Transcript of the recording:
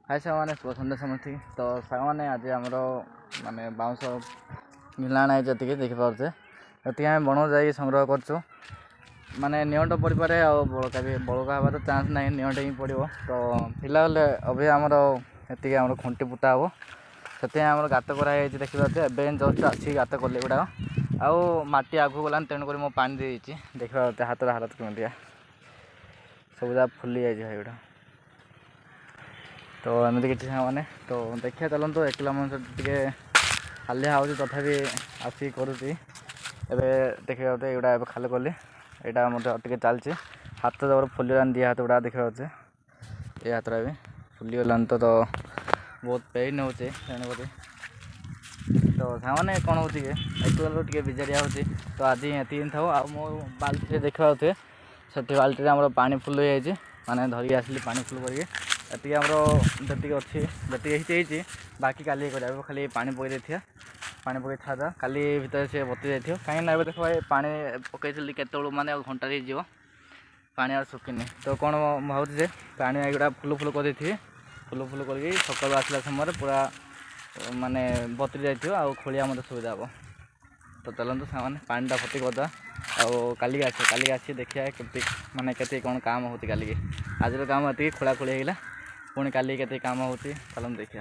हाय सामान शुभ सन्ध्या समस्ती तो सामान आज आमर माने बाउंस मिलाण है जी देखिपे ये आम बण जा संग्रह कर माने नियंट पड़ पारे बड़का भी बड़का हबार चान्स ना नियंट ही पड़ो तो फिलहाल अभी आमर ये आम खुंटी पुता हम से आम गात कराई देखिए एवं जस्ट आसिक गात कले गुड़ा आटी आगू गलान तेणुक मो पानी देती देखा हाथ हालत कमिया सब जगह फुली जाए गुड़ा तो एमती किसी मैंने तो देखिए चलते एकला मनुष्य टे हालिया हो तथापि आसिक करुँची एवं देखा युवा ए खाली कली यहाँ मतलब टे चलती हाथ जबर फुलीगलान दी हाथ गुड़ा देखा ये हाथ भी फुलीगलान तो बहुत पेन हो तेणुक तो सामने कौन हो टे बिजारिया हो तो आज ये था आ मो बाल्टी देखा से बाल्टी आम पानी फुल हो जाए माने धरिक आसली पानी फुल करके आमर जी अच्छी बाकी काली खाली पानी पकई देथिया पानी पकई था काली भितर से बती जाइए कहीं देख पानी पकई केत माने घंटा हो पानी आ सुखिनी तो कौन भावुँ पानी गुड़ा फुल फुल कर फुल कर सकाल आसला समय पूरा माने बतरी जाइए आ खोलिया मत सुविधा हम तो चलते सामान पानी फटी करदा काली आसी देखिए के माने के कौन काम होती काली आज काम ये खोला खोली होगा पुणी काली के काम होती चलते देखिए।